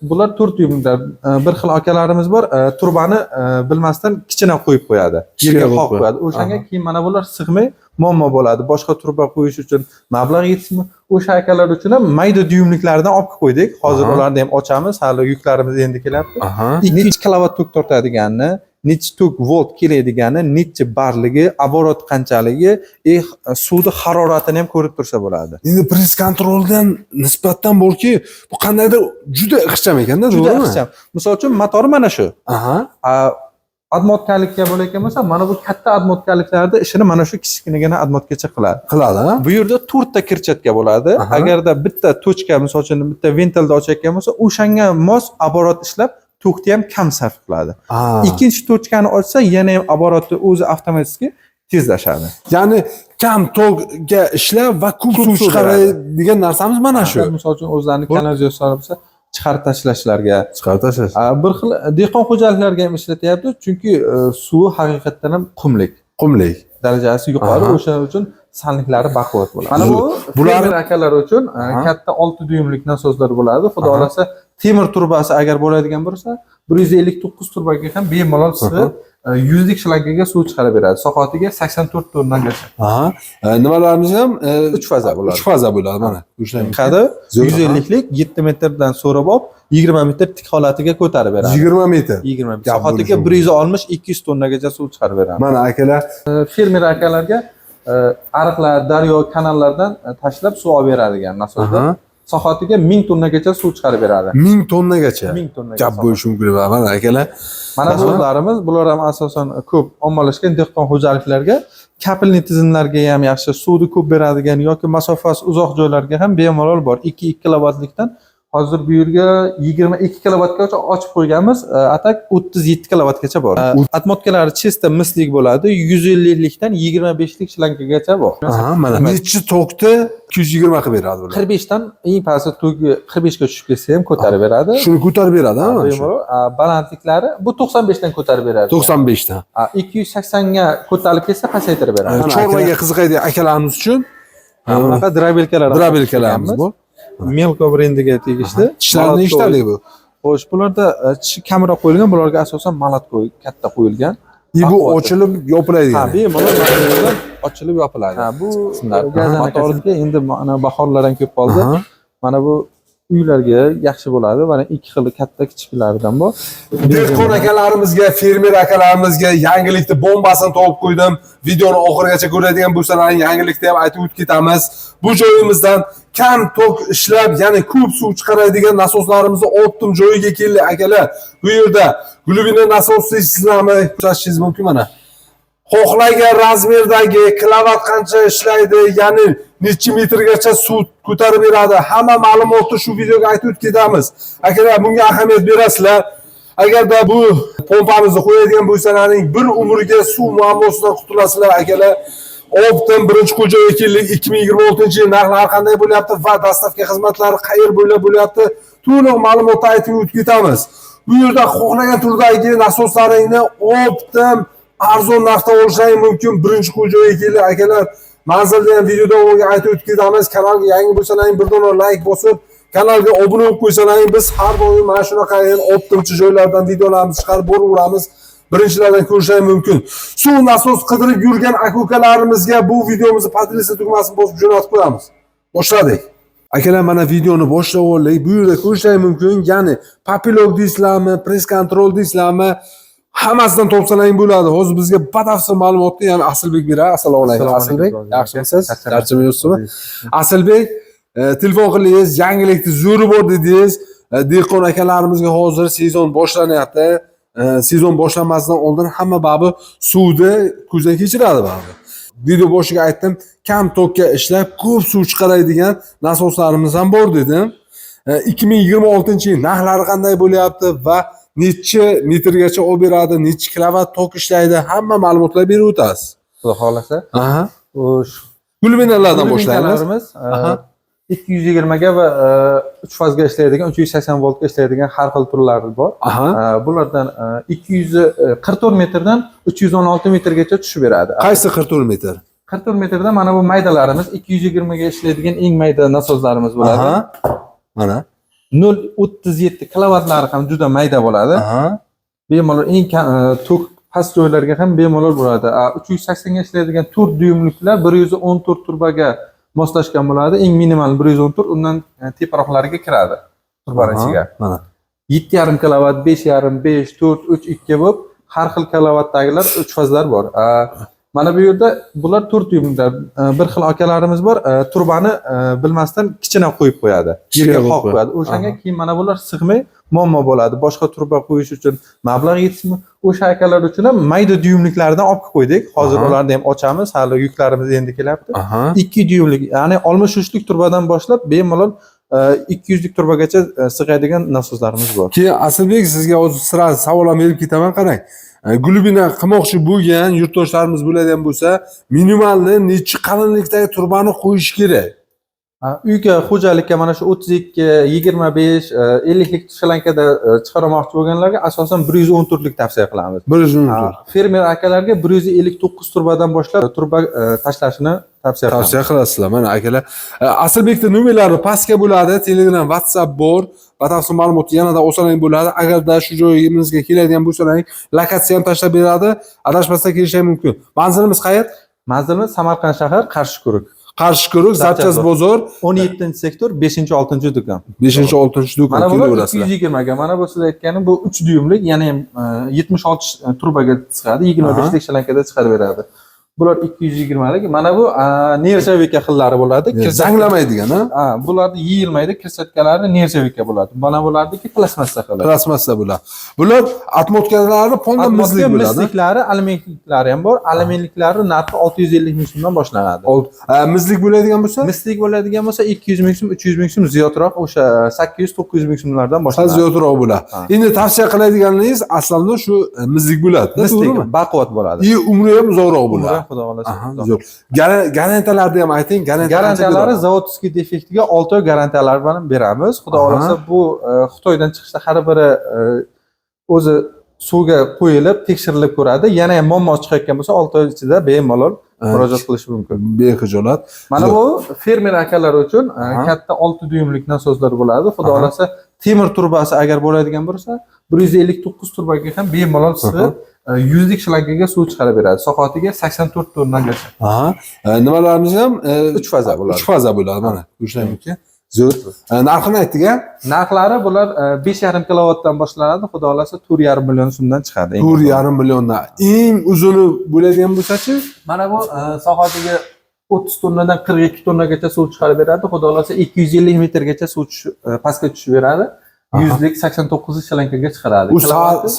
bular 4 dyumliklar. Bir xil akalarimiz bor, turbani bilmasdan kichkina qo'yib qo'yadi. Yerga qo'yib qo'yadi. O'shanga keyin mana bular sig'may muammo bo'ladi. Boshqa turba qo'yish uchun mablag' yetishmi? O'sha akalar uchun ham mayda dyumliklardan olib qo'ydik. Hozir ularni ham ochamiz. Hali yuklarimiz endi kelyapti. 2 kilovat tok tortadiganini, necha tok volt keladiganini, necha barligi, оборот qanchaligi, suvni haroratini ham ko'rib tursa bo'ladi. Endi press kontroldan nisbatan borki, bu qandaydir juda ixcham ekanda, juda ixcham. Misol uchun motor mana shu. Admotkalikka bo'layotgan bo'lsa, mana bu katta admotkaliklarda ishini mana shu kichkinagina admotgacha qiladi. Bu yerda 4 ta kirchatka bo'ladi. Agarda bitta tochka, misol uchun bitta ventilni ochayotgan bo'lsa, o'shanga mos оборот ishlab tokni ham kam sarf qiladi. Ikkinchi tochkani ochsa, yana ham оборотni o'zi avtomatik tezlashadi. Ya'ni kam tokga ishlab va ko'p suv chiqaradigan narsamiz mana shu. Misol uchun o'zlarining kanalizatsiya bo'lsa, chiqarib tashlashlarga, bir xil dehqon xo'jaliklarga ham ishlatyapti, chunki suvi haqiqatan ham qumlik darajasi yuqori, o'sha uchun sanliklari baquvvat bo'ladi. Mana bu bular akalar uchun katta 6 dyumlik nasoslar bo'ladi. Xudo xolasa temir turbasi agar bo'ladigan bo'lsa, 159 turbaga ham bemalol sig'ib 100 lik shlangga suv chiqarib beradi. Soatiga 84 tonnagacha. Nimalarimiz ham 3 faza bo'ladi. 3 faza bo'ladi mana. Qadi 150 lik 7 metrdan so'rab olib 20 metr tik holatiga ko'tarib beradi. 20 metr. 20 metr. Soatiga 160-200 tonnagacha suv chiqarib beradi. Mana akalar, fermer akalarga ariqlar, daryo, kanallardan tashlab suv olib beradigan nasoslar. Soatiga 1000 tonnagacha suv chiqarib beradi. 1000 tonnagacha. 1000 tonnagacha. Gap bo'lishi mumkin. Mana akalar. Mana bularimiz, bular ham asosan ko'p ommalashgan dehqon xo'jaliklarga, kapilni tizimlarga ham yaxshi, suvni ko'p beradigan yoki masofasi uzoq joylarga ham bemalol bor. 2 kilovatlikdan hozir bu yerga 22 kilovatgacha ochib qo'yganmiz. Atak 37 kilovatgacha bor. Atmotkalari chista mislik bo'ladi. 150 likdan 25 lik shlankaga bor. Mana necha tokda 220 qilib beradi bular. 45 dan eng pasti to'gi 45 ga tushib ketsa ham ko'tarib beradi. Shuni ko'tarib beradi, ha? Balandliklari bu 95 dan ko'tarib beradi. 95 dan. 280 ga ko'tarilib ketsa pasaytirib beradi. Chorvaga qiziqadigan akalarimiz uchun bunaqa drabelkalarimiz bor. Melko brendiga tegishli. Tishlarni eshitdik bu. Xo'sh, bularda tishi kamroq qo'yilgan, bularga asosan malatko katta qo'yilgan. Bu ochilib yopiladigan. Ha, bemalol materialdan ochilib yopiladi. Ha, bu motorga endi mana bahorlar ham ko'p qoldi. Mana bu uylarga yaxshi bo'ladi. Mana ikki xil katta kichiklaridan bor. Dehqon akalarimizga, fermer akalarimizga yangilikni bombasini topib qo'ydim. Videoni oxirigacha ko'radigan bo'lsalaring, yangilikni ham aytib o'tib ketamiz. Bu joyimizdan kam tok ishlab, ya'ni ko'p suv chiqaradigan nasoslarimizni oldim joyiga keldi akalar. Bu yerda glubina nasos sizlarni ko'rashingiz mumkin mana. Xohlagan razmerdagi kilovat qancha ishlaydi, ya'ni necha metrgacha suv ko'tarib beradi. Hamma ma'lumotni shu videoga aytib o'tib ketamiz. Akalar, bunga ahamiyat berasizlar. Agarda bu pompamizni qo'yadigan bo'lsalaring, bir umrga suv muammosidan qutulasizlar akalar. Optim birinchi xo'jalik vakillik 2026-yil narxlari qanday bo'lyapti va dastavka xizmatlari qayer bo'ylab bo'lyapti, to'liq ma'lumotni aytib o'tib ketamiz. Bu yerda xohlagan turdagi nasoslaringni Optim arzon narxda olishlaring mumkin. Birinchi xo'jalik vakillik akalar, manzilda ham videoda aytib o'tib ketamiz. Kanalga yangi bo'lsalaring bir dona like bosib, kanalga obuna bo'lib qo'ysalaring, biz har doim mana shunaqa Optimchi joylardan videolarimizni chiqarib boraveramiz. Birinchilardan ko'rishingiz mumkin. Suv nasos qidirib yurgan aka-ukalarimizga bu videomizni podpis tugmasini bosib jo'natib qo'yamiz. Boshladik. Akalar, mana videoni boshlab oldik. Bu yerda ko'rishingiz mumkin. Ya'ni papilok deysizlarmi, press control deysizlarmi, hammasidan topsalaring bo'ladi. Hozir bizga batafsil ma'lumotni, ya'ni Asilbek beradi. Assalomu alaykum Asilbek. Yaxshimisiz? Charchamayapsizmi? Asilbek, telefon qildingiz, yangilikni zo'ri bor dedingiz. Dehqon akalarimizga hozir sezon boshlanyapti. Sezon boshlanmasidan oldin hamma babi suvni ko'zdan kechiradi babi. Video boshiga aytdim, kam tokka ishlab ko'p suv chiqaradigan nasoslarimiz ham bor dedim. 2026-yil narxlari qanday bo'lyapti va necha metrgacha olib beradi, necha kilovat tok ishlaydi, hamma ma'lumotlar berib o'tasiz. Xudo xolasa. Glubinalardan boshlaymiz. 220 ga va 3 fazga ishlaydigan, 380 voltga ishlaydigan har xil turlari bor. Bulardan 244 metrdan 316 metrgacha tushib beradi. Qaysi 44 metr? 44 metrda mana bu maydalarimiz 220 ga ishlaydigan eng mayda nasoslarimiz bo'ladi. Mana 0.37 kilovattlari ham juda mayda bo'ladi. Aha. Bemalol eng tok past joylarga ham bemalol bo'ladi. 380 ga ishlaydigan 4 dyumliklar 114 turbaga moslashgan bo'ladi. Eng minimal 114, undan teparoqlariga kiradi turbani ichiga. Mana 7,5 kilovat, 5,5, 5, 4, 3, 2 bo'lib, har xil kilovatdagilar 3 fazlar bor. Mana bu yerda bular 4 dyumliklar. Bir xil akalarimiz bor, turbani bilmasdan kichina qo'yib qo'yadi. Yerga qo'yib qo'yadi. O'shanga keyin mana bular sig'may muammo bo'ladi. Boshqa turba qo'yish uchun mablag' yetishmi? O'sha akalar uchun ham mayda dyumliklardan olib qo'ydik. Hozir ularni ham ochamiz. Hali yuklarimiz endi kelyapti. 2 dyumlik, ya'ni 63lik turbadan boshlab bemalol 200lik turbagacha sig'adigan nasoslarimiz bor. Keyin Asilbek, sizga o'zi sira savolim berib ketaman, qarang. Glubina qilmoqchi bo'lgan yurtdoshlarimiz bo'ladigan bo'lsa, minimalni necha qalinlikdagi turbani qo'yish kerak? Uyga xo'jalikka mana shu 32, 25, 50lik shlankada chiqarmoqchi bo'lganlarga asosan 114lik tavsiya qilamiz. 114. Fermer akalarga 159 turbadan boshlab turba tashlashni tavsiya qilasizlar. Mana akalar, Asilbekning nomerlari pastga bo'ladi, Telegram, WhatsApp bor. Batafsil ma'lumot yanada oson bo'ladi. Agarda shu joyimizga keladigan bo'lsalar, lokatsiya ham tashlab beradi. Adashmasdan kelishingiz mumkin. Manzilimiz qayer? Manzilimiz Samarqand shahar, Qarshi-Quruq. Qarshi-Quruq, Zapchas bozor, 17-sektor, 5-6 do'kon. 5-6 do'kon. Mana bu 220 ga. Mana bu siz aytganim bu 3 dyumlik, ya'ni 76 turbaga chiqadi, 25lik shalankada chiqarib beradi. Bular 220 lik. Mana bu nershavika xillari bo'ladi. Zanglamaydigan, ha? Bularni yeyilmaydi, kirsatkalari nershavika bo'ladi. Mana bulardiki plastmassa xillari. Plastmassa bular. Bular atmosferalari fondan mizlik bo'ladi. Mizliklari, alyuminliklari ham bor. Alyuminliklari narxi 650 ming so'mdan boshlanadi. Mizlik bo'ladigan bo'lsa? Mizlik bo'ladigan bo'lsa 200 ming so'm, 300 ming so'm ziyodroq, o'sha 800-900 ming so'mlardan boshlanadi. Ziyodroq bo'ladi. Endi tavsiya qiladiganingiz aslida shu mizlik bo'ladi, to'g'rimi? Baquvvat bo'ladi. Umri ham uzoqroq bo'ladi. Xudo xolasa. Zo'r. Garantiyalarni ham ayting. Garantiyalari zavodskiy defektiga 6 oy garantiyalar bilan beramiz. Xudo xolasa bu Xitoydan chiqishda har biri o'zi suvga qo'yilib, tekshirilib ko'radi. Yana ham muammo chiqayotgan bo'lsa 6 oy ichida bemalol murojaat qilish mumkin. Bexijolat. Mana bu fermer akalar uchun katta 6 dyumlik nasoslar bo'ladi. Xudo xolasa temir turbasi agar bo'ladigan bo'lsa, 159 turbaga ham bemalol sig'ib 100 lik shlankaga suv chiqarib beradi. Soatiga 84 tonnagacha. Nimalarimiz ham 3 faza bo'ladi. 3 faza bo'ladi mana. Ko'rshamiki. Zo'r. Narxini aytdik-a? Narxlari bular 5,5 kilovatdan boshlanadi. Xudo xolasa 4,5 million so'mdan chiqadi. 4,5 milliondan. Eng uzuni bo'ladigan bo'lsa-chi? Mana bu soatiga 30 tonnadan 42 tonnagacha suv chiqarib beradi. Xudo xolasa 250 metrgacha suv pastga tushib beradi. 100 lik 89 shlankaga chiqaradi. U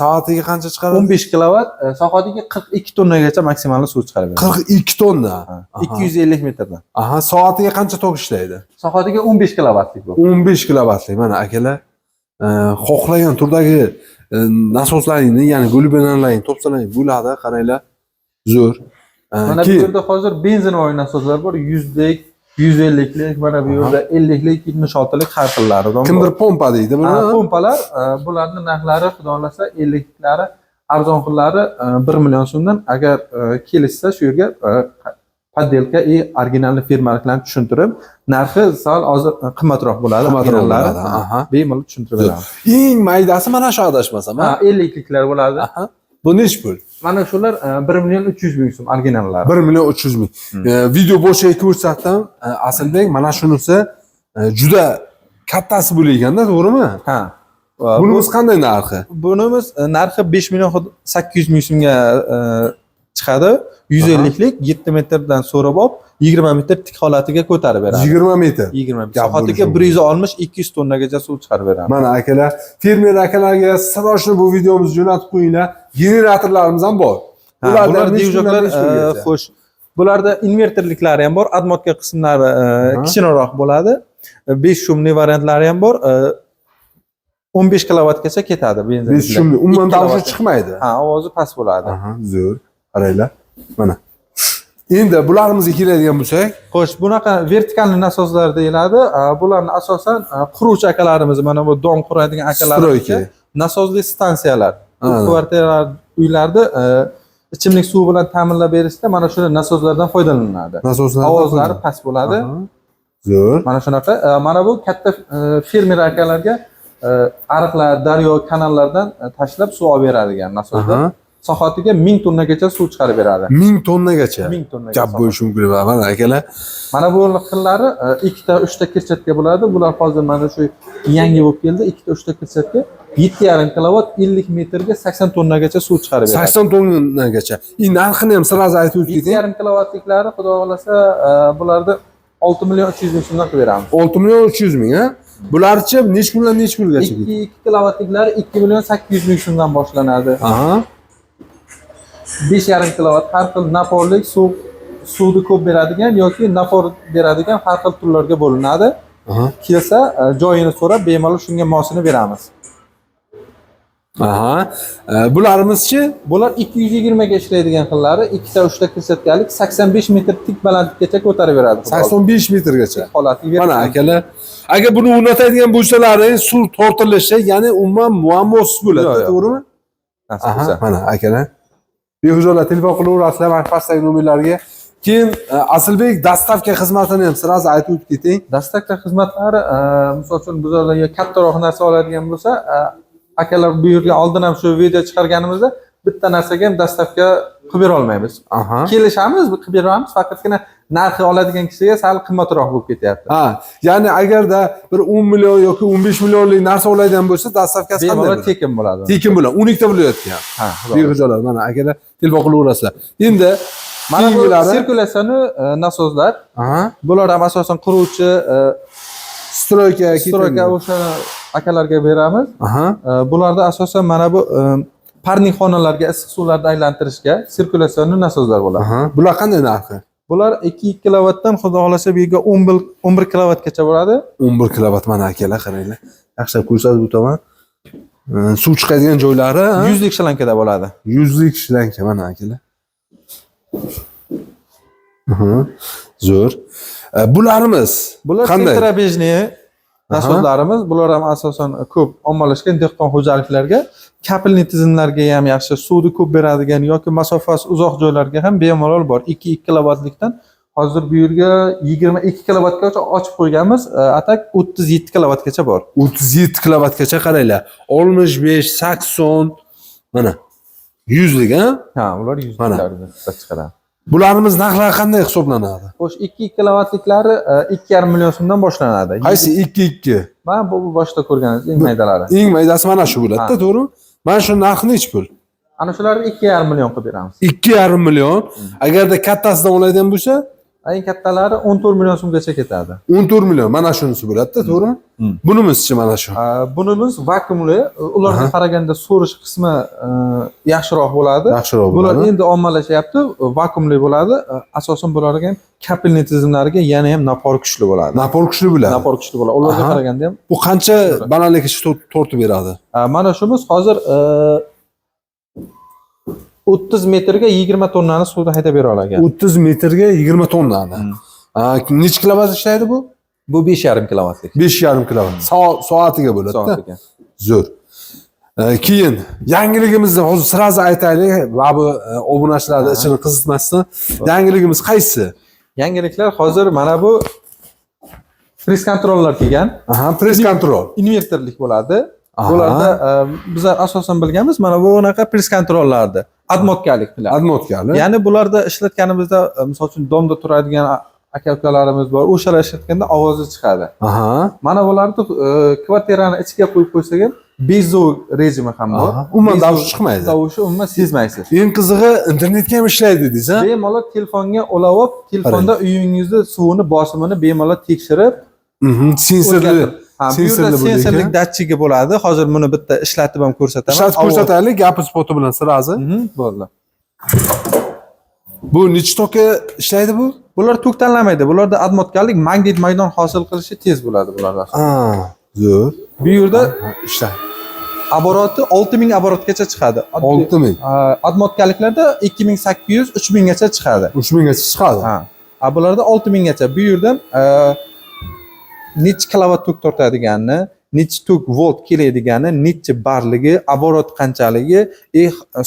soatiga qancha chiqaradi? 15 kilovat, soatiga 42 tonnagacha maksimal suv chiqarib beradi. 42 tonna. 250 metrdan. Soatiga qancha tok ishlaydi? Soatiga 15 kilovatlik bu. 15 kilovatlik. Mana akalar, xohlagan turdagi nasoslaringni, ya'ni glubinalarni to'psalaring bo'ladi, qaranglar. Zo'r. Mana bu yerda hozir benzinovoy nasoslar bor, 100 lik, 150lik, mana bu yerda 50lik, 76lik har xillaridan bor. Kimdir pompa deydi buni. Pompalar, bularning narxlari xudo xolasa 50liklari, arzon xillari 1 million so'mdan. Agar kelishsa shu yerga poddelka originalni firmaliklarni tushuntirib, narxi sal hozir qimmatroq bo'ladi. Bemalol tushuntirib beramiz. Eng maydasi mana shu adashmasam, 50liklar bo'ladi. Bu nech pul? Mana shular 1 million 300 ming so'm originallari. 1 million 300 ming. Video boshiga ko'rsatdim. Asilbek, mana shunisi juda kattasi bo'lganda, to'g'rimi? Bunimiz qanday narxi? Bunimiz narxi 5 million 800 ming so'mga chiqadi. 150lik 7 metrdan so'rab olib 20 metr tik holatiga ko'tarib beradi. 20 metr. 20 metr. Soatiga 160-200 tonnagacha suv chiqarib beradi. Mana akalar, fermer akalarga sirrochni bu videomizni jo'natib qo'yinglar. Generatorlarimiz ham bor. Ular divizorlar xo'sh. Bularda invertorliklari ham bor, admotka qismlari kichikroq bo'ladi. 5 shumli variantlari ham bor. 15 kilovatgacha ketadi benzin. 5 shumli, umuman davri chiqmaydi. Ovozi past bo'ladi. Zo'r. Qaranglar. Mana. Endi bularimizni keladigan bo'lsak, xo'sh, bunaqa vertikalni nasoslar deyiladi. Bularni asosan quruvchi akalarimiz, mana bu dom quradigan akalarimiz nasosli stansiyalar. Kvartiralar, uylarda ichimlik suvi bilan ta'minlab berishda mana shu nasoslardan foydalaniladi. Ovozlari past bo'ladi. Zo'r. Mana shunaqa. Mana bu katta fermer akalarga ariqlar, daryo, kanallardan tashlab suv olib beradigan nasoslar. Soatiga 1000 tonnagacha suv chiqarib beradi. 1000 tonnagacha. 1000 tonnaga. Gap bo'lishi mumkin emas, mana akalar. Mana bu xillari 2 ta, 3 ta kirchatka bo'ladi. Bular hozir mana shu yangi bo'lib keldi. 2 ta, 3 ta kirchatka 7,5 kilovat 50 metrga 80 tonnagacha suv chiqarib beradi. 80 tonnagacha. Narxini ham sirazi aytib o'ting. 7,5 kilovatliklari xudo xolasa bularni 6 million 300 ming so'mdan qilib beramiz. 6 million 300 ming, ha? Bularchi necha kundan necha kungacha? 2 kilovatliklari 2 million 800 ming so'mdan boshlanadi. Aha. 5,5 kilovat har xil naporlik suvni ko'p beradigan yoki napor beradigan har xil turlarga bo'linadi. Kelsa joyini so'rab bemalol shunga mosini beramiz. Aha. Bularimiz-chi? Bular 220 ga ishlaydigan xillari 2 ta 3 ta kirchatkalik 85 metr tik balandlikgacha ko'tarib beradi. 85 metrgacha. Holatiga Mana akalar, agar buni o'rnatadigan bo'lsalaringiz suv tortilishi, ya'ni umuman muammosiz bo'ladi, to'g'rimi? Aha, mana akalar. Behuzolar telefon qilaverasizlar mana pastdagi nomerlarga. Keyin Asilbek dastavka xizmatini ham sirazi aytib o'tib keting. Dastavka xizmatlari, misol uchun bizlarga kattaroq narsa oladigan bo'lsa, akalar bu yerga oldin ham shu video chiqarganimizda bitta narsaga ham dastavka qilib bera olmaymiz. Kelishamiz, qilib beramiz, faqatgina narxi oladigan kishiga sal qimmatroq bo'lib ketyapti. Ha, ya'ni agarda bir 10 million yoki 15 millionlik narsa oladigan bo'lsa, dastavkasi qanday bo'ladi? Tekin bo'ladi. Tekin bo'ladi. 12 ta bo'layotgan. Ha, behuzolar mana akalar telefon qilaverasizlar. Endi mana bu sirkulyatsionni nasoslar. Bular ham asosan quruvchi stroyka o'sha akalarga beramiz. Bularda asosan mana bu parning xonalarga issiq suvlarni aylantirishga sirkulyatsionni nasoslar bo'ladi. Bular qanday narxi? Bular 2 kilovatdan xudo xolasa bu yerga 11 kilovatgacha bo'ladi. 11 kilovat mana akalar qaranglar. Yaxshilab ko'rsatib o'taman. Suv chiqadigan joylari 100 lik shlankada bo'ladi. 100 lik shlanka mana akalar. Zo'r. Bular sentrabejniy nasoslarimiz. Bular ham asosan ko'p ommalashgan dehqon xo'jaliklarga, kapilni tizimlarga ham yaxshi, suvni ko'p beradigan yoki masofasi uzoq joylarga ham bemalol bor. 2 kilovatlikdan hozir bu yerga 22 kilovatgacha ochib qo'yganmiz. Atak 37 kilovatgacha bor. 37 kilovatgacha qaranglar. 65, 80 mana 100 lik, ha? Ha, ular 100 liklarni chiqaradi. Bularimiz narxlari qanday hisoblanadi? Xo'sh, 2 kilovatliklari 2,5 million so'mdan boshlanadi. Qaysi 2? Mana bu boshda ko'rganingiz eng maydalari. Eng maydasi mana shu bo'ladi-da, to'g'rimi? Mana shu narxi necha pul? Ana shularni 2,5 million qilib beramiz. 2,5 million. Agarda kattasidan oladigan bo'lsa, eng kattalari 14 million so'mgacha ketadi. 14 million mana shunisi bo'ladi-da, to'g'rimi? Bunimizchi mana shu. Bunimiz vakuumli, ularga qaraganda so'rish qismi yaxshiroq bo'ladi. Bular endi ommalashyapti, vakuumli bo'ladi. Asosan bularga ham kapilni tizimlariga yana ham napor kuchli bo'ladi. Napor kuchli bo'ladi. Napor kuchli bo'ladi. Ularga qaraganda ham bu qancha balandlikgacha tortib beradi? Mana shunimiz hozir 30 metrga 20 tonnani suvda haydab bera oladi. 30 metrga 20 tonnani. Necha kilovat ishlaydi bu? Bu 5,5 kilovatlik. 5,5 kilovat. Soatiga bo'ladi-da. Zo'r. Keyin yangiligimizni hozir sirazi aytaylik va bu obunachilarning ichini qizitmasdan. Yangiligimiz qaysi? Yangiliklar hozir mana bu press kontrollar kelgan. Press kontrol. Invertorlik bo'ladi. Bularda bizlar asosan bilganmiz mana bu unaqa press kontrollardi. Admotkalik bilan. Admotkali. Ya'ni bularda ishlatganimizda, misol uchun domda turadigan aka-ukalarimiz bor. O'shalar ishlatganda ovozi chiqadi. Mana bularni kvartirani ichiga qo'yib qo'ysak ham bezov rejimi ham bor. Umuman tovush chiqmaydi. Tovushni umuman sezmaysiz. Eng qizig'i internetga ham ishlaydi dedingiz, ha? Bemalol telefonga ulab, telefonda uyingizni suvini bosimini bemalol tekshirib, sensorlik datchigi bo'ladi. Hozir buni bitta ishlatib ham ko'rsataman. Ishlatib ko'rsataylik, gapi spoti bilan sirazi. Bo'ldi. Bu necha toka ishlaydi bu? Bular tok tanlamaydi. Bularda admotkalik magnit maydon hosil qilishi tez bo'ladi bularda. Zo'r. Bu yerda ishla. Aboroti 6000 aborotgacha chiqadi. 6000. Admotkaliklarda 2800, 3000 gacha chiqadi. 3000 gacha chiqadi. Bularda 6000 gacha. Bu yerdan necha kilovat tok tortadiganini, necha tok volt keladigani, necha barligi, оборот qanchaligi,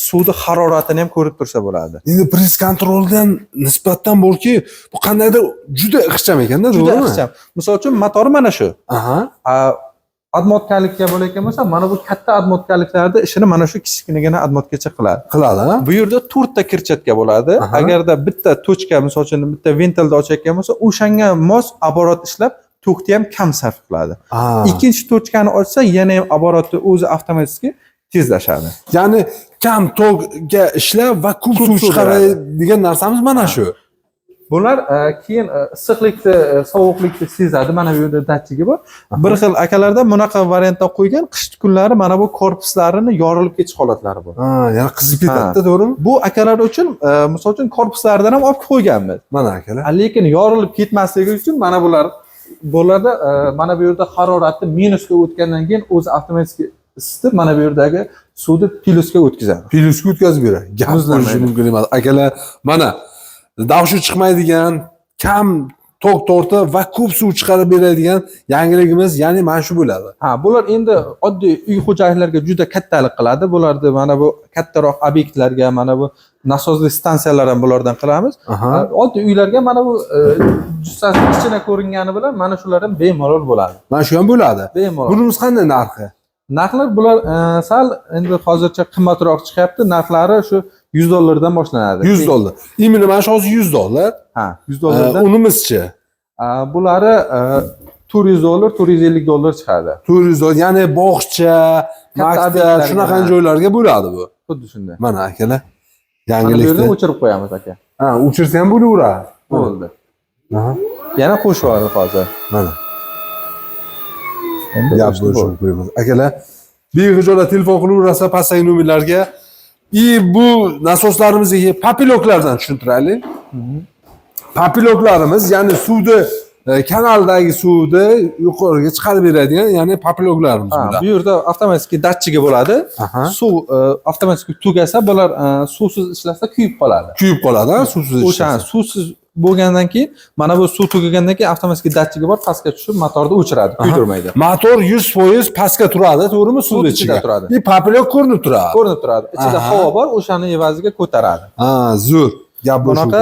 suvni haroratini ham ko'rib tursa bo'ladi. Endi press kontroldan nisbatan borki, bu qandaydir juda ixcham ekanda, Juda to'g'rimi? ixcham. Misol uchun motor mana shu. Aha. Admotkalikka bo'layotgan bo'lsa, mana bu katta admotkaliklarda ishini mana shu kichkinagina admotgacha qiladi. Qiladi, ha? Bu yerda 4 ta kirchatka bo'ladi. Aha. Agarda bitta tochka, misol uchun bitta ventilni ochayotgan bo'lsa, o'shanga mos оборот ishlab, tokni ham kam sarf qiladi. Ikkinchi tochkani ochsa, yana ham оборотni o'zi avtomatik tezlashadi. Ya'ni kam tokga ishlab va ko'p suv chiqaradigan narsamiz mana shu. Bular keyin issiqlikni, sovuqlikni sezadi. Mana bu yerda datchigi bor. Bir xil akalarda bunaqa variantda qo'ygan, qish kunlari mana bu korpuslarini yorilib ketish holatlari bor. Yana qizib ketadi, to'g'rimi? Bu akalar uchun, misol uchun korpuslaridan ham olib qo'yganmiz. Mana akalar. Lekin yorilib ketmasligi uchun mana bularda mana bu yerda haroratni minusga o'tgandan keyin o'zi avtomatik isitib, mana bu yerdagi suvni plyusga o'tkazadi. Plyusga o'tkazib beradi. Gap bo'lishi mumkin emas. Akalar, mana davshi chiqmaydigan, kam tok tortib va ko'p suv chiqarib beradigan yangiligimiz, ya'ni mana shu bo'ladi. Bular endi oddiy uy xo'jaliklariga juda kattalik qiladi. Bularni mana bu kattaroq obyektlarga, mana bu nasosli stansiyalar ham bulardan qilamiz. Oddiy uylarga mana bu jussasi kichkina ko'ringani bilan mana shular ham bemalol bo'ladi. Mana shu ham bo'ladi. Bemalol. Bunimiz qanday narxi? Narxlar bular sal endi hozircha qimmatroq chiqyapti. Narxlari shu $100 dan boshlanadi. $100. Imini mana shu hozir $100. $100 dan. Unimizchi? Bulari $400, $450 chiqadi. $400, ya'ni bog'cha, maktab, shunaqa joylarga bo'ladi bu. Xuddi shunday. Mana akalar. Yangilikni yerda o'chirib qo'yamiz aka. O'chirsa ham bo'laveradi. Bo'ldi. Yana qo'shib yuboradi hozir. Mana. Gap bo'lishi mumkin emas. Akalar, behijolat telefon qilaverasa pastdagi nomerlarga. Bu nasoslarimizga papiloklardan tushuntiraylik. Papiloklarimiz, ya'ni suvni kanaldagi suvni yuqoriga chiqarib beradigan, ya'ni papiloklarimiz bular. Bu yerda avtomatik datchigi bo'ladi. Suv avtomatik tugasa, bular suvsiz ishlasa kuyib qoladi. Kuyib qoladi, suvsiz ishlasa. O'sha suvsiz bo'lgandan keyin mana bu suv tugagandan keyin avtomatik datchigi bor, pastga tushib motorni o'chiradi, kuydirmaydi. Motor 100% pastga turadi, to'g'rimi? Suv ichida turadi. Papilok ko'rinib turadi. Ko'rinib turadi. Ichida havo bor, o'shani evaziga ko'taradi. Zo'r. Gap bunaqa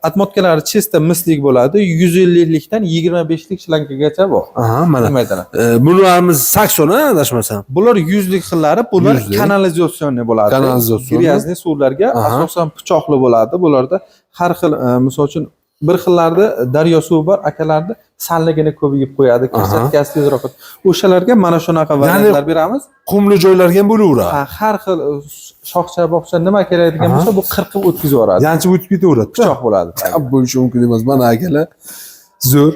atmotkalari chista mislik bo'ladi. 150 dan 25 lik shlankaga bor. Mana. Bularimiz sakson, adashmasam. Bular 100 lik xillari, bular kanalizatsionni bo'ladi. Kanalizatsiyon. Gryazli suvlarga asosan pichoqli bo'ladi. Bularda har xil, misol uchun bir xillarda daryo suvi bor, akalarda salligini ko'payib qo'yadi, kirchatkasi tezroq. O'shalarga mana shunaqa variantlar beramiz. Qumli joylarga ham bo'laveradi. Har xil shoxcha, bog'cha nima kerakdigan bo'lsa, bu qirqib o'tkazib yuboradi. Yanchib o'tib ketaveradi. Pichoq bo'ladi. Bo'lishi mumkin emas. Mana akalar. Zo'r.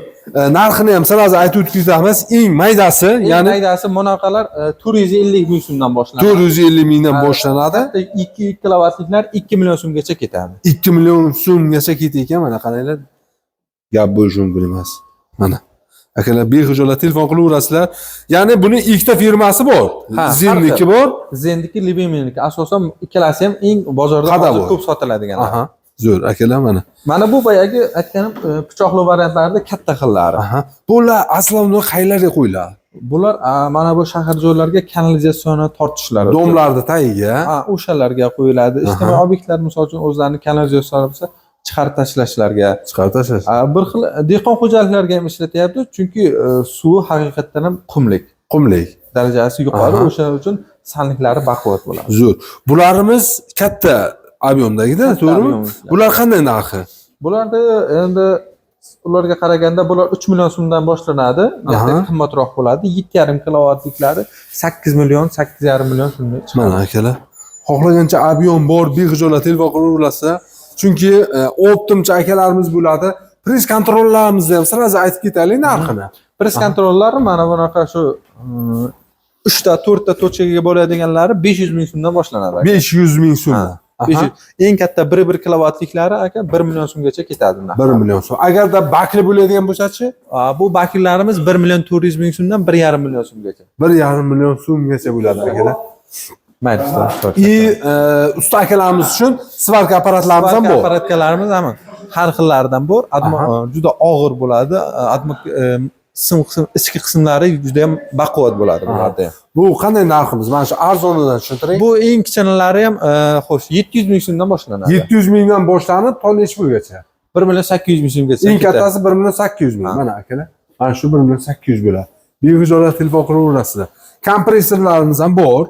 Narxini ham sirazi aytib o'tkazamiz. Eng maydasi, ya'ni maydasi bunaqalar 450 ming so'mdan boshlanadi. 450 mingdan boshlanadi. 2 kilovatliklar 2 million so'mgacha ketadi. 2 million so'mgacha ketayotgan, mana qaranglar. Gap bo'lishi mumkin emas. Mana. Akalar, behijolat telefon qilaverasizlar. Ya'ni buni ikkita firmasi bor. Zenniki bor, Zenniki, Libeminiki. Asosan ikkalasi ham eng bozorda ko'p sotiladiganlar. Zo'r, akalar mana. Mana bu boyagi aytganim pichoqli variantlarida katta xillari. Bular aslida qayerlarga qo'yiladi? Bular mana bu shahar joylarga kanalizatsiyani tortishlari. Domlarni tagiga. O'shalarga qo'yiladi. Ijtimoiy obyektlar, misol uchun o'zlarining kanalizatsiyasi bo'lsa, chiqarib tashlashlarga. Bir xil dehqon xo'jaliklariga ham ishlatyapti, chunki suvi haqiqatan ham qumlik darajasi yuqori, o'sha uchun sanliklari baquvvat bo'ladi. Zo'r. Bularimiz katta ob'yomdagida, to'g'rimi? Bular qanday narxi? Bularda endi ularga qaraganda bular 3 million so'mdan boshlanadi. Yaxshi qimmatroq bo'ladi. 7,5 kilovatliklari 8 million, 8,5 million so'mga chiqadi. Mana akalar. Xohlagancha ob'yom bor, behijolat telefon qilaverasizlar. Chunki optimcha akalarimiz bo'ladi. Press kontrollarimizni ham sirazi aytib ketaylik narxini. Press kontrollari mana bunaqa shu 3 ta, 4 ta tochkaga bo'ladiganlari 500 ming so'mdan boshlanadi. 500 ming so'm. Eng katta 1 kilovatliklari aka 1 million so'mgacha ketadi. 1 million so'm. Agarda bakli bo'ladigan bo'lsa-chi? Bu baklilarimiz 1 million 400 ming so'mdan 1,5 million so'mgacha. 1,5 million so'mgacha bo'ladi akalar. Mayli. Usta akalarimiz uchun svarka apparatlarimiz ham bor. Apparatlarimiz ham har xillaridan bor. Juda og'ir bo'ladi. ichki qismlari juda ham baquvvat bo'ladi bularda ham. Bu qanday narximiz? Mana shu arzonidan tushuntiring. Bu eng kichkinalari ham xo'sh 700 ming so'mdan boshlanadi. 700 mingdan boshlanib, to necha pulgacha? 1 million 800 ming so'mgacha. Eng kattasi 1 million 800 ming. Mana akalar. Mana shu 1 million 800 bo'ladi. Behuzorat telefon qilaverasizlar. Kompressorlarimiz ham bor.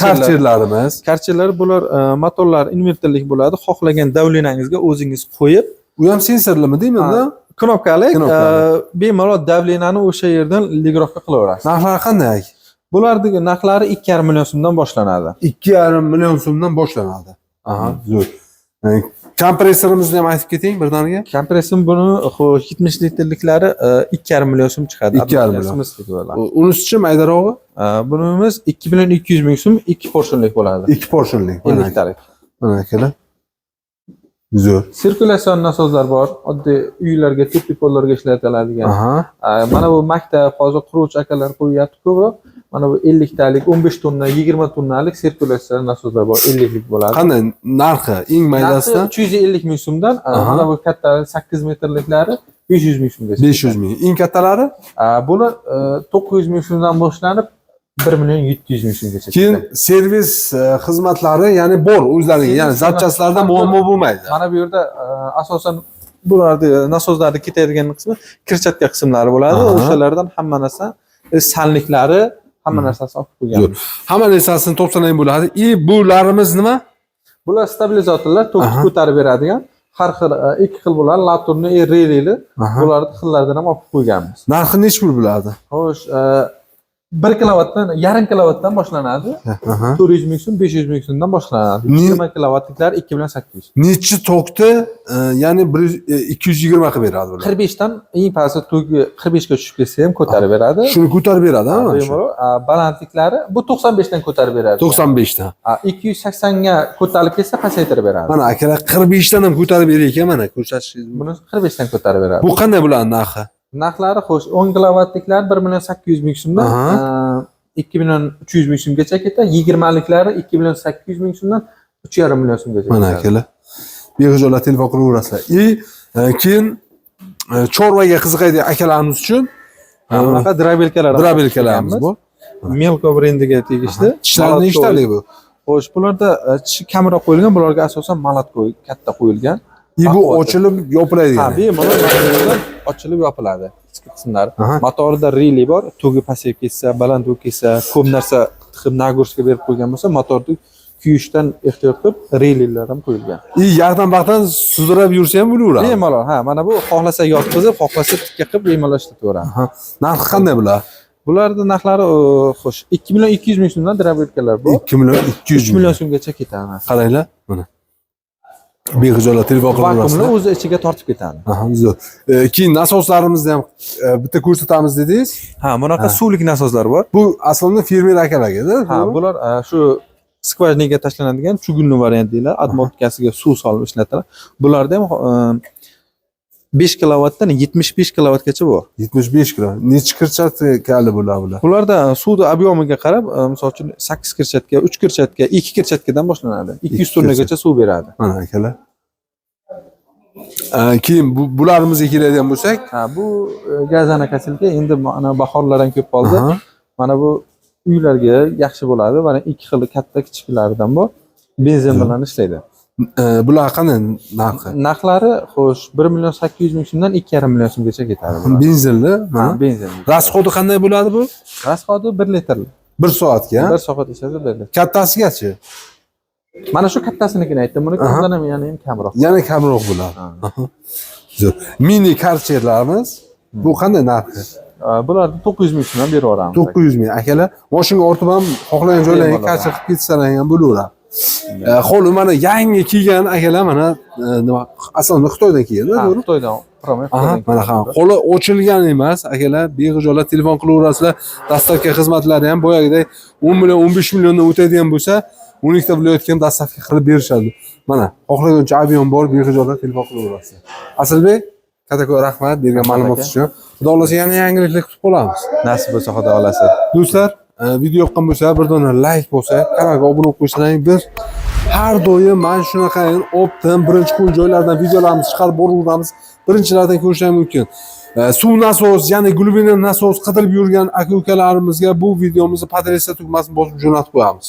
Karcherlarimiz. Karcherlar bular motorlar invertorlik bo'ladi. Xohlagan davlenangizga o'zingiz qo'yib, U ham sensorlimi deyman-da? knopkali bemalol davlenani o'sha yerdan ligirovka qilaverasiz. Narxlari qanday? Bularning narxlari 2,5 million so'mdan boshlanadi. 2,5 million so'mdan boshlanadi. Aha, zo'r. Kompressorimizni ham aytib keting birdaniga. Kompressor buni xo'sh 70 litrliklari 2,5 million so'm chiqadi. 2,5 million. Unisi-chi maydarog'i? Bunimiz 2 million 200 ming so'm 2 porsionlik bo'ladi. 2 porsionlik. 50 litrlik. Mana akalar. Zo'r. Sirkulyasion nasoslar bor. Oddiy uylarga, teplik-pollarga ishlatiladigan. Mana bu maktab hozir quruvchi akalar qo'yyapti ko'proq. Mana bu 50 talik, 15 tonna, 20 tonnalik sirkulyasion nasoslar bor, 50 lik bo'ladi. Qanday narxi? Eng maydasidan 350 ming so'mdan, mana bu katta 8 metrliklari 500 ming so'mgacha. 500 ming. Eng kattalari? Bular 900 ming so'mdan boshlanib 1 million 700 ming so'mgacha. Keyin servis xizmatlari, ya'ni bor o'zlariga, ya'ni zapchastlarda muammo bo'lmaydi. Mana bu yerda asosan bularni nasoslarni ketadigan qismi kirchatka qismlari bo'ladi. O'shalardan hamma narsa salniklari hamma narsasi olib qo'ygan. Hamma narsasini to'plangan bo'ladi. Bularimiz nima? Bular stabilizatorlar, tokni ko'tarib beradigan. Har xil ikki xil bo'ladi, laturni, relili. Bularni xillaridan ham olib qo'yganmiz. Narxi necha pul bo'ladi? Xo'sh, 1 kilovatdan, yarim kilovatdan boshlanadi. 400 ming so'm, 500 ming so'mdan boshlanadi. 20 kilovatliklar 2 million 800. Necha tokni, ya'ni 220 qilib beradi bular. 45 dan eng pasti toki 45 ga tushib ketsa ham ko'tarib beradi. Shuni ko'tarib beradi, ha? Balandliklari bu 95 dan ko'tarib beradi. 95 dan. 280 ga ko'tarilib ketsa pasaytirib beradi. Mana akalar 45 dan ham ko'tarib berar ekan, mana ko'rsatishingiz. Buni 45 dan ko'tarib beradi. Bu qanday bo'ladi narxi? Narxlari xo'sh 10 kilovatliklar 1 million 800 ming so'mdan 2 million 300 ming so'mgacha ketadi. 20 liklari 2 million 800 ming so'mdan 3,5 million so'mgacha ketadi. Mana akalar. Behuzorat telefon qilaverasizlar. Keyin chorvaga qiziqadigan akalarimiz uchun bunaqa drabelkalarimiz bor. Melko brendiga tegishli. Tishlari nechtalik bu? Xo'sh, bularda tishi kamroq qo'yilgan, bularga asosan malatko katta qo'yilgan. Bu ochilib yopiladigan. Ha, bemalol ochilib yopiladi. Ichki qismlari. Motorida reli bor, to'gi pasayib ketsa, baland bo'lib ketsa, ko'p narsa tiqib nagurishga berib qo'ygan bo'lsa, motorni kuyishdan ehtiyot qilib relilar ham qo'yilgan. Yaqdan-baqdan sudrab yursa ham bo'laveradi. Bemalol, mana bu xohlasa yotqizib, xohlasa tikka qilib bemalol ishlataveradi. Narxi qanday bular? Bularning narxlari xo'sh 2 million 200 ming so'mdan drabelkalar bor. 2 million 200 3 million so'mgacha ketadi. Qaranglar, mana. Behuzorat telefon qilaverasizlar. Vakuumni o'zi ichiga tortib ketadi. Zo'r. Keyin nasoslarimizni ham bitta ko'rsatamiz dedingiz. Bunaqa suvlik nasoslar bor. Bu aslida fermer akalarga-da. Bular shu skvajinaga tashlanadigan chugunli variant deyiladi. Atmotkasiga suv solib ishlatiladi. Bularda ham 5 kilovatdan 75 kilovatgacha bor. 75 kilo. Necha kirchatkali bular? Bularda suvning obyomiga qarab, misol uchun 8 kirchatka, 3 kirchatka, 2 kirchatkadan boshlanadi. 200 tonnagacha suv beradi. Mana akalar. Keyin bularimizni keladigan bo'lsak, bu gazana kasilka endi mana bahorlar ham ko'p qoldi. Mana bu uylarga yaxshi bo'ladi. Mana ikki xil katta kichiklaridan bor. Benzin bilan ishlaydi. Bular qanday narxi? Narxlari xo'sh 1 million 800 ming so'mdan 2,5 million so'mgacha ketadi. Benzinli? Ha, benzinli. Rasxodi qanday bo'ladi bu? Rasxodi 1 litrli. 1 soatga? 1 soat ichida 1 litr. Kattasigachi? Mana shu kattasinikini aytdim. Buni kamdan ham yana ham kamroq. Yana kamroq bo'ladi. Zo'r. Mini karcherlarimiz bu qanday narxi? Bularni 900 ming so'mdan berib yuboramiz. 900 ming. Akalar, mashinaga ortib ham xohlagan joylarga karcher qilib ketsalar ham bo'laveradi. Qo'li mana yangi kelgan akalar mana nima aslida Xitoydan kelgan, to'g'ri? Xitoydan. Mana qo'li ochilgan emas, akalar, bexijolat telefon qilaverasizlar. Dastavka xizmatlari ham boyagidek 10 million, 15 milliondan o'tadigan bo'lsa, 12 ta viloyatga ham dastavka qilib berishadi. Mana xohlagancha avion bor, bexijolat telefon qilaverasizlar. Asilbek, katta-katta rahmat bergan ma'lumot uchun. Xudo xolasa yana yangiliklar kutib qolamiz. Nasib bo'lsa, xudo xolasa. Do'stlar, video yoqqan bo'lsa, bir dona like bo'lsa, kanalga obuna bo'lib qo'ysalaring, biz har doim mana shunaqa optim birinchi kun joylardan videolarimizni chiqarib boraveramiz. Birinchilardan ko'rishingiz mumkin. suv nasos, ya'ni glubinli nasos qidirib yurgan aka-ukalarimizga bu videomizni podressda tugmasini bosib jo'natib qo'yamiz.